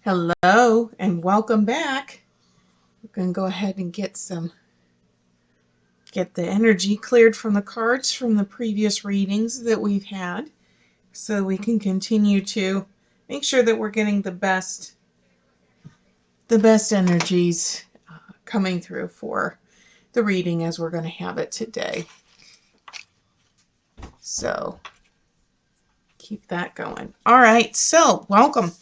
Hello and welcome back. We're going to go ahead and get the energy cleared from the cards from the previous readings that we've had, so we can continue to make sure that we're getting the best energies coming through for the reading as we're going to have it today. So keep that going. All right, so welcome.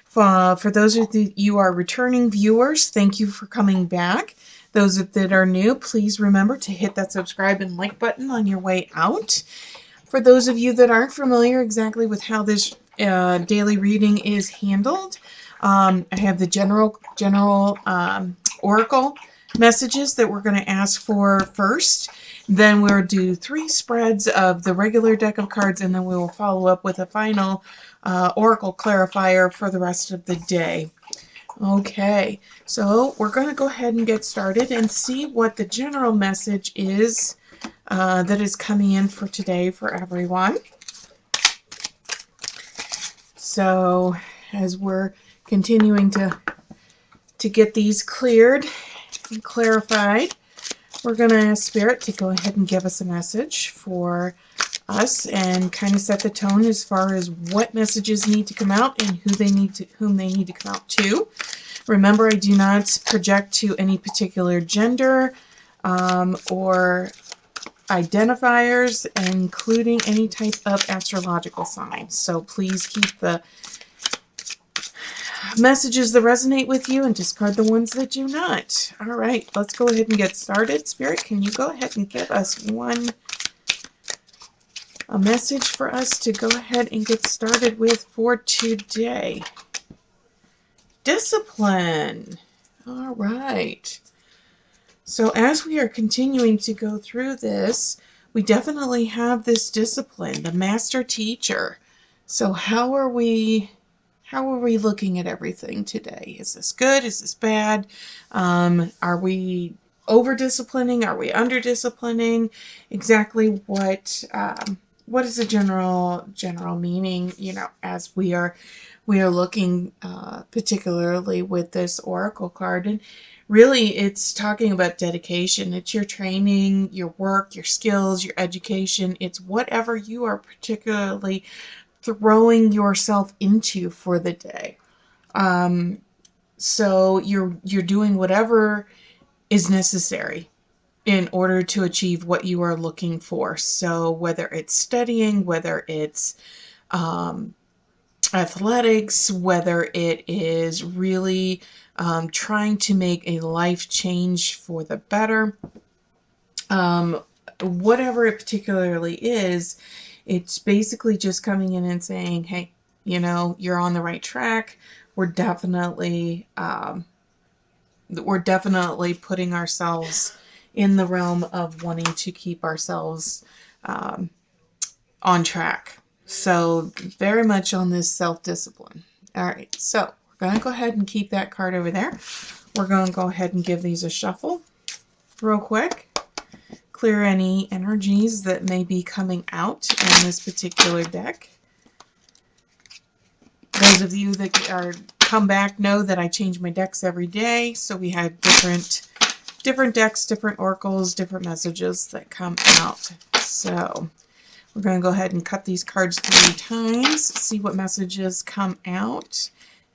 For those of you are returning viewers, thank you for coming back. Those that are new, please remember to hit that subscribe and like button on your way out. For those of you that aren't familiar exactly with how this daily reading is handled, I have the general oracle messages that we're going to ask for first. Then we'll do 3 spreads of the regular deck of cards, and then we will follow up with a final oracle clarifier for the rest of the day. Okay, so we're going to go ahead and get started and see what the general message is that is coming in for today for everyone. So as we're continuing to get these cleared and clarified, we're going to ask Spirit to go ahead and give us a message for us and kind of set the tone as far as what messages need to come out and whom they need to come out to. Remember, I do not project to any particular gender or identifiers, including any type of astrological signs. So please keep the messages that resonate with you and discard the ones that do not. All right, let's go ahead and get started. Spirit, can you go ahead and give us a message for us to go ahead and get started with for today? Discipline. All right. So as we are continuing to go through this, we definitely have this discipline, the master teacher. So how are we looking at everything today? Is this good? Is this bad? Are we over-disciplining? Are we under-disciplining? Exactly what is the general meaning, as we are looking particularly with this oracle card. And really, it's talking about dedication. It's your training, your work, your skills, your education. It's whatever you are particularly throwing yourself into for the day. So you're doing whatever is necessary in order to achieve what you are looking for. So whether it's studying, whether it's athletics, whether it is really trying to make a life change for the better, whatever it particularly is, it's basically just coming in and saying, hey, you're on the right track. We're definitely putting ourselves in the realm of wanting to keep ourselves on track. So very much on this self-discipline. All right, so we're going to go ahead and keep that card over there. We're going to go ahead and give these a shuffle real quick. Clear any energies that may be coming out in this particular deck. Those of you that are come back know that I change my decks every day, so we have different decks, different oracles, different messages that come out. So we're going to go ahead and cut these cards 3 times, see what messages come out,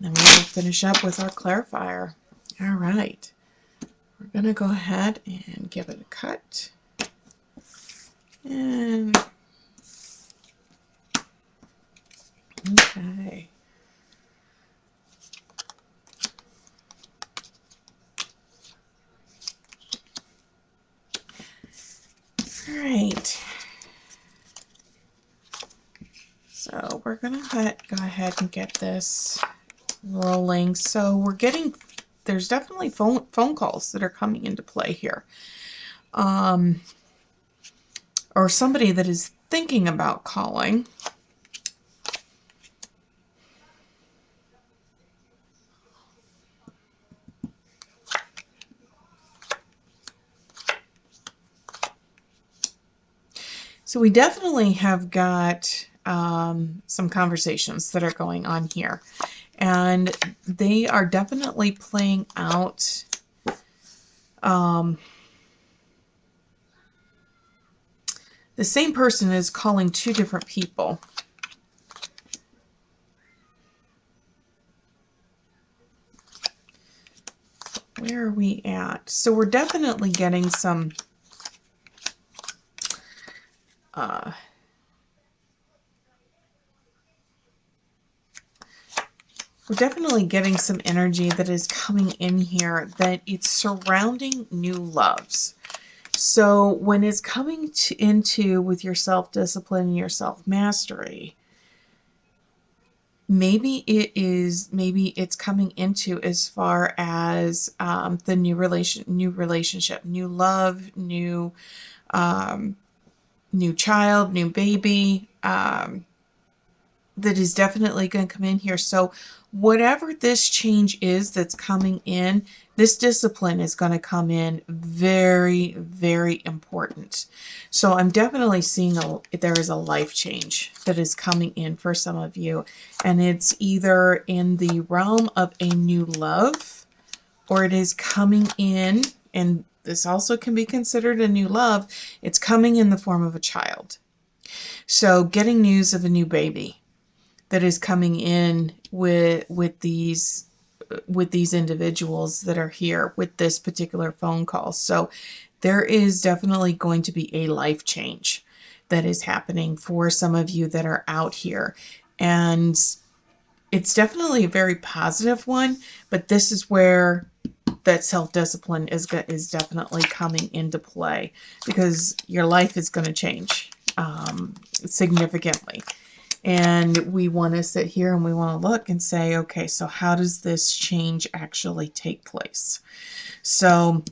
and then we'll finish up with our clarifier. All right, we're going to go ahead and give it a cut. And okay. All right. So we're going to go ahead and get this rolling. So we're getting, there's definitely phone calls that are coming into play here. Or somebody that is thinking about calling. So we definitely have got some conversations that are going on here. and they are definitely playing out the same person is calling two different people. Where are we at? So we're definitely getting some energy that is coming in here, that it's surrounding new loves. So when it's coming into with your self-discipline and your self-mastery, maybe it's coming into as far as the new relationship, new love, new child, new baby, that is definitely going to come in here. So whatever this change is that's coming in, this discipline is going to come in very, very important. So I'm definitely seeing there is a life change that is coming in for some of you, and it's either in the realm of a new love, or it is coming in, and this also can be considered a new love, it's coming in the form of a child. So getting news of a new baby that is coming in with these individuals that are here with this particular phone call. So there is definitely going to be a life change that is happening for some of you that are out here, and it's definitely a very positive one. But this is where that self-discipline is definitely coming into play, because your life is going to change significantly. And we want to sit here and we want to look and say, okay, so how does this change actually take place? So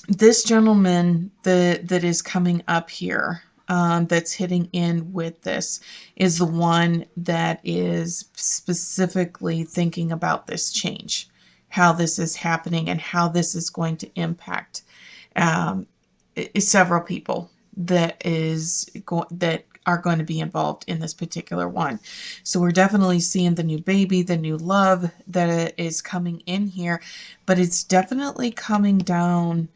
this gentleman that is coming up here, that's hitting in with this, is the one that is specifically thinking about this change, how this is happening, and how this is going to impact several people that are going to be involved in this particular one. So we're definitely seeing the new baby, the new love that is coming in here, but it's definitely coming down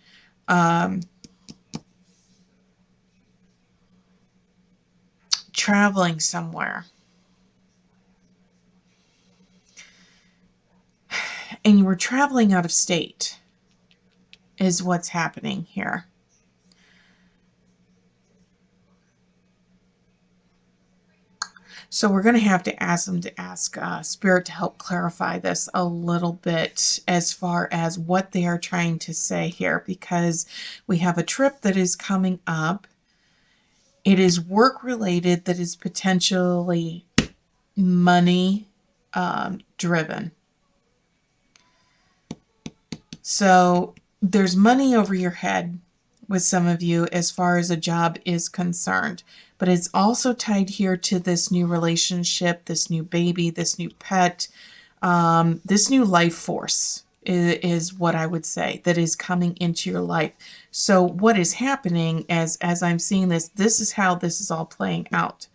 traveling somewhere. And you were traveling out of state is what's happening here. So we're going to have to ask them to ask Spirit to help clarify this a little bit as far as what they are trying to say here, because we have a trip that is coming up. It is work related, that is potentially money driven. So there's money over your head with some of you as far as a job is concerned, but it's also tied here to this new relationship, this new baby, this new pet, this new life force is what I would say that is coming into your life. So what is happening as I'm seeing this is how this is all playing out.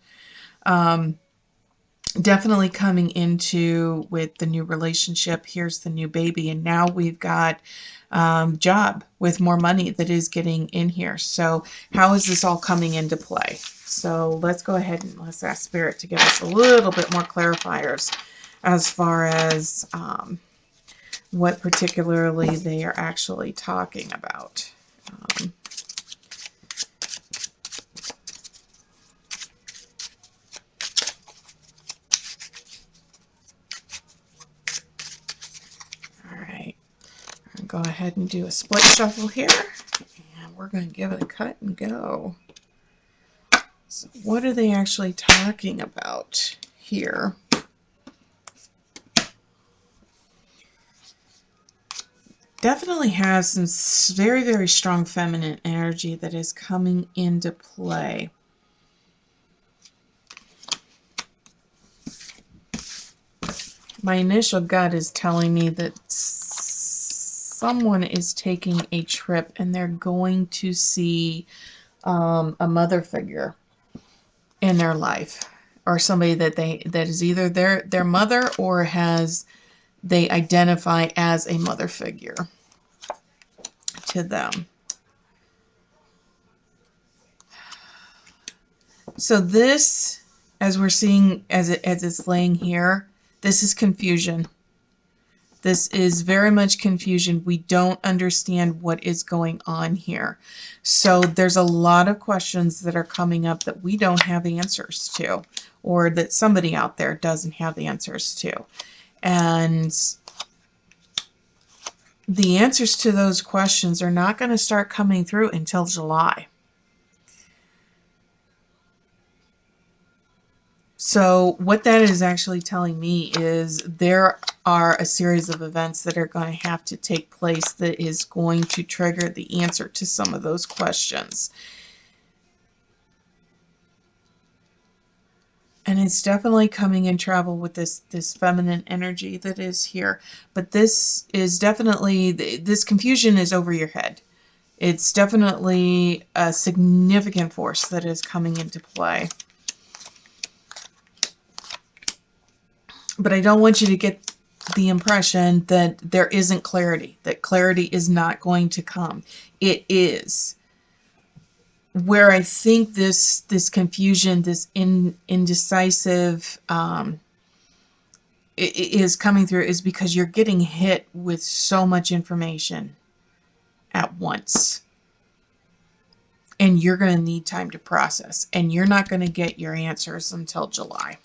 Definitely coming into with the new relationship. Here's the new baby, and now we've got job with more money that is getting in here. So how is this all coming into play? So let's go ahead and let's ask Spirit to give us a little bit more clarifiers as far as what particularly they are actually talking about. Go ahead and do a split shuffle here, and we're going to give it a cut and go. So what are they actually talking about here? Definitely has some very, very strong feminine energy that is coming into play. My initial gut is telling me that someone is taking a trip and they're going to see a mother figure in their life. or somebody that is either their mother or they identify as a mother figure to them. So this, as we're seeing as it's laying here, this is confusion. This is very much confusion. We don't understand what is going on here. So there's a lot of questions that are coming up that we don't have answers to, or that somebody out there doesn't have the answers to. And the answers to those questions are not going to start coming through until July. So what that is actually telling me is there are a series of events that are going to have to take place that is going to trigger the answer to some of those questions. And it's definitely coming in travel with this feminine energy that is here. But this is definitely, this confusion is over your head. It's definitely a significant force that is coming into play. But I don't want you to get the impression that there isn't clarity, that clarity is not going to come. It is. Where I think this confusion, this indecisive is coming through is because you're getting hit with so much information at once. And you're going to need time to process. And you're not going to get your answers until July.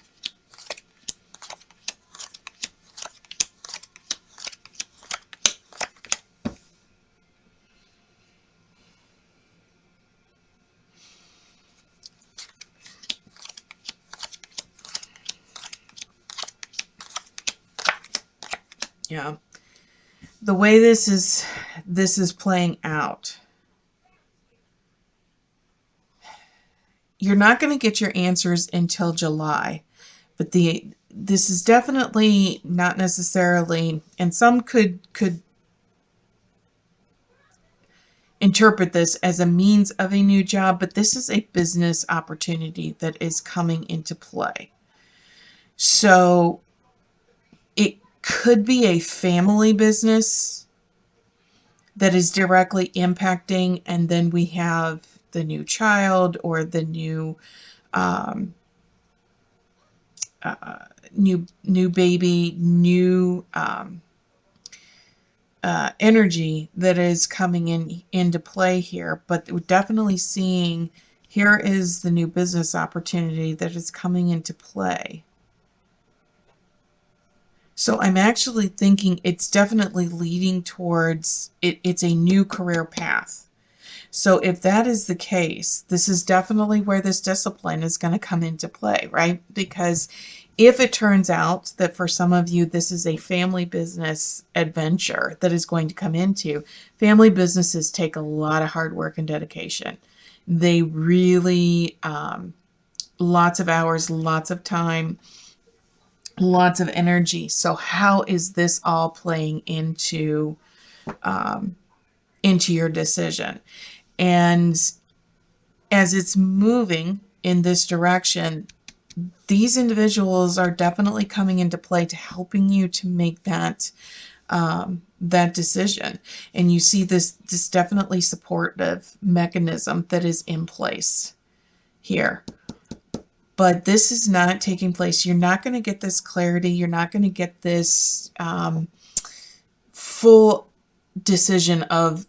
Yeah, the way this is playing out, you're not going to get your answers until July, but this is definitely not necessarily, and some could interpret this as a means of a new job, but this is a business opportunity that is coming into play. So it could be a family business that is directly impacting, and then we have the new child or the new new baby, new energy that is coming into play here. But we're definitely seeing here is the new business opportunity that is coming into play. So I'm actually thinking it's definitely leading towards it's a new career path. So if that is the case, this is definitely where this discipline is going to come into play, right? Because if it turns out that for some of you this is a family business adventure that is going to come into, family businesses take a lot of hard work and dedication. They really, lots of hours, lots of time, lots of energy. So how is this all playing into your decision? And as it's moving in this direction, these individuals are definitely coming into play to helping you to make that that decision. And you see this definitely supportive mechanism that is in place here. But this is not taking place. You're not going to get this clarity. You're not going to get this full decision of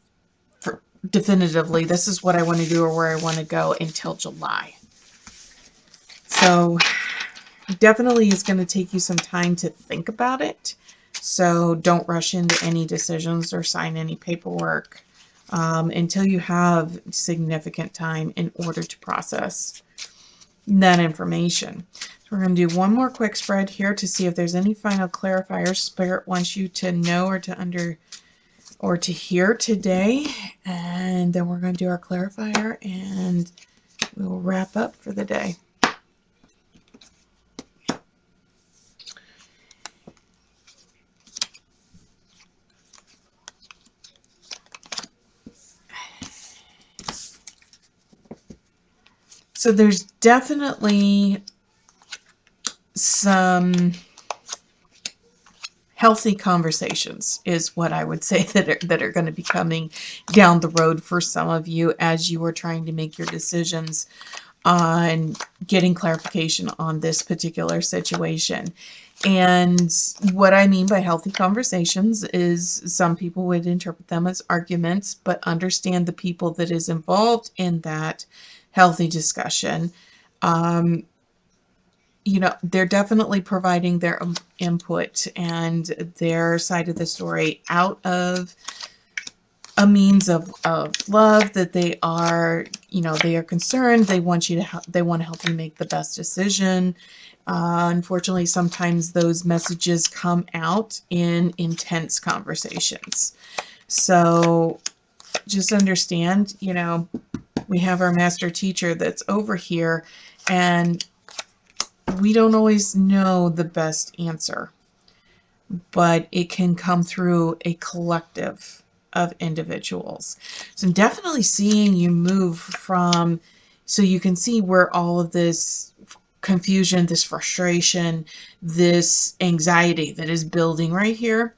definitively, this is what I want to do or where I want to go until July. So definitely it's going to take you some time to think about it. So don't rush into any decisions or sign any paperwork until you have significant time in order to process that information. So we're going to do one more quick spread here to see if there's any final clarifiers Spirit wants you to know or to hear today. And then we're going to do our clarifier and we'll wrap up for the day. So there's definitely some healthy conversations is what I would say that are going to be coming down the road for some of you as you are trying to make your decisions on getting clarification on this particular situation. And what I mean by healthy conversations is some people would interpret them as arguments, but understand the people that is involved in that healthy discussion. You know, they're definitely providing their input and their side of the story out of a means of love, that they are, you know, they are concerned. They want you to they want to help you make the best decision. Unfortunately, sometimes those messages come out in intense conversations. So just understand, you know, we have our master teacher that's over here, and we don't always know the best answer, but it can come through a collective of individuals. So I'm definitely seeing you move from, so you can see where all of this confusion, this frustration, this anxiety that is building right here,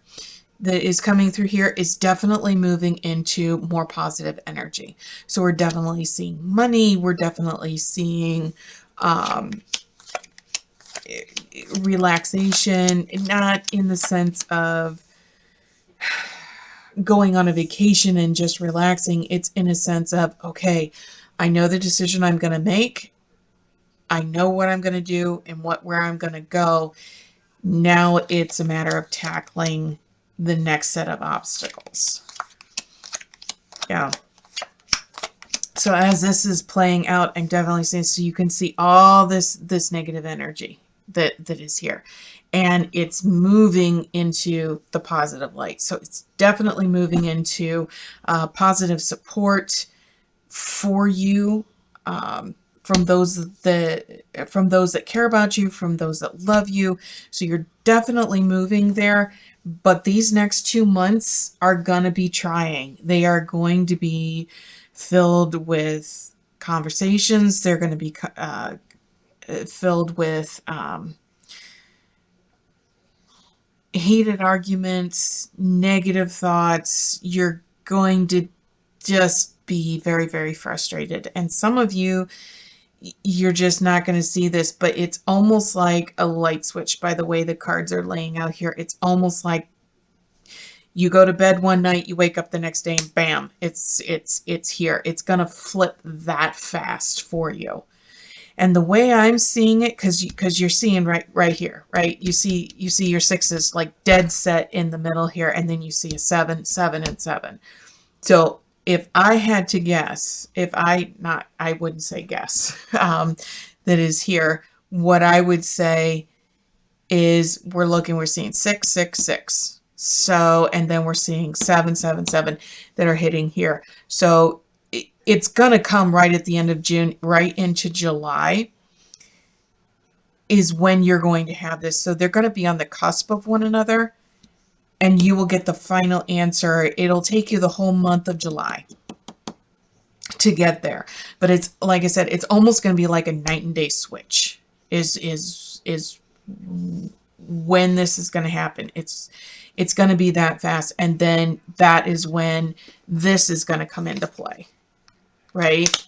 that is coming through here, is definitely moving into more positive energy. So we're definitely seeing money. We're definitely seeing relaxation, not in the sense of going on a vacation and just relaxing. It's in a sense of, okay, I know the decision I'm going to make. I know what I'm going to do and where I'm going to go. Now it's a matter of tackling the next set of obstacles. Yeah. So as this is playing out, I'm definitely seeing, so you can see all this negative energy that is here, and it's moving into the positive light. So it's definitely moving into positive support for you, from those that care about you, from those that love you. So you're definitely moving there. But these next 2 months are gonna be trying. They are going to be filled with conversations. They're going to be filled with heated arguments, negative thoughts. You're going to just be very, very frustrated. And some of you, you're just not going to see this, but it's almost like a light switch by the way the cards are laying out here. It's almost like you go to bed one night, you wake up the next day, and bam, it's here. It's going to flip that fast for you. And the way I'm seeing it, because you're seeing right here, right? You see your sixes like dead set in the middle here, and then you see a 7, 7, and 7. So if I had to guess, I wouldn't say guess, that is here, what I would say is we're seeing 6, 6, 6. So, and then we're seeing 7, 7, 7 that are hitting here. So it's going to come right at the end of June, right into July is when you're going to have this. So they're going to be on the cusp of one another, and you will get the final answer. It'll take you the whole month of July to get there. But it's, like I said, it's almost going to be like a night and day switch is when this is going to happen. It's going to be that fast. And then that is when this is going to come into play, right?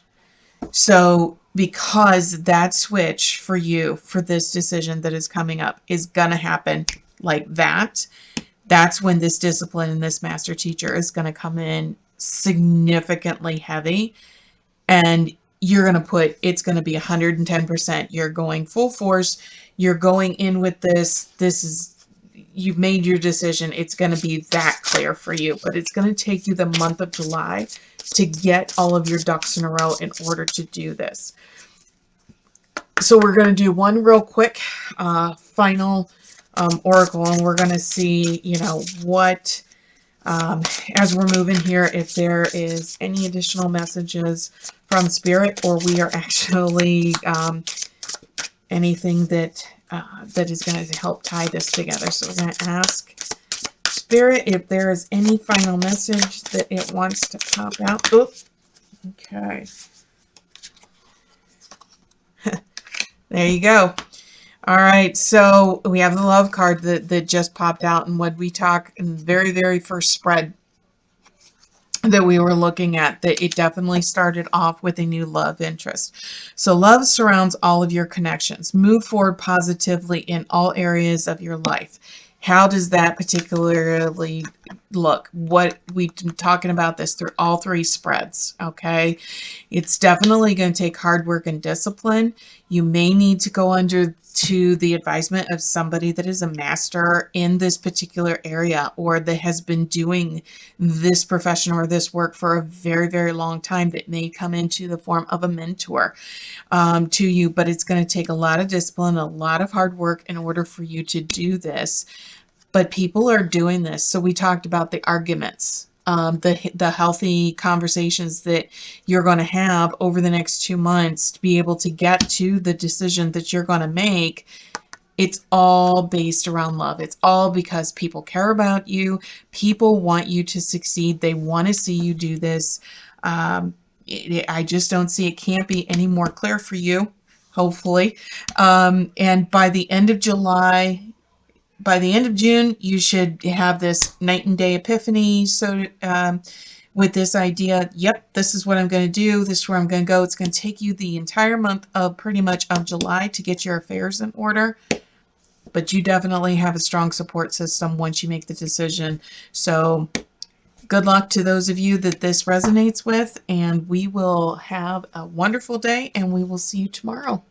So because that switch for you, for this decision that is coming up, is going to happen like that, that's when this discipline and this master teacher is going to come in significantly heavy. And you're going to put, it's going to be 110%. You're going full force. You're going in with this. You've made your decision. It's going to be that clear for you, but it's going to take you the month of July to get all of your ducks in a row in order to do this. So we're going to do one real quick final oracle, and we're going to see, you know, what, as we're moving here, if there is any additional messages from Spirit, or we are actually anything that is going to help tie this together. So we're going to ask Spirit if there is any final message that it wants to pop out. Oops. Okay. There you go. All right, so we have the love card that just popped out, and what we talk in the very, very first spread that we were looking at, that it definitely started off with a new love interest. So love surrounds all of your connections. Move forward positively in all areas of your life. How does that particularly look? What we've been talking about this through all three spreads, okay? It's definitely going to take hard work and discipline. You may need to go under to the advisement of somebody that is a master in this particular area, or that has been doing this profession or this work for a very, very long time, that may come into the form of a mentor to you. But it's going to take a lot of discipline, a lot of hard work in order for you to do this. But people are doing this. So we talked about the arguments, the healthy conversations that you're going to have over the next 2 months to be able to get to the decision that you're going to make. It's all based around love. It's all because people care about you. People want you to succeed. They want to see you do this. I just don't see it can't be any more clear for you, hopefully. And by the end of June, you should have this night and day epiphany. So with this idea, yep, this is what I'm going to do. This is where I'm going to go. It's going to take you the entire month of pretty much of July to get your affairs in order. But you definitely have a strong support system once you make the decision. So good luck to those of you that this resonates with, and we will have a wonderful day, and we will see you tomorrow.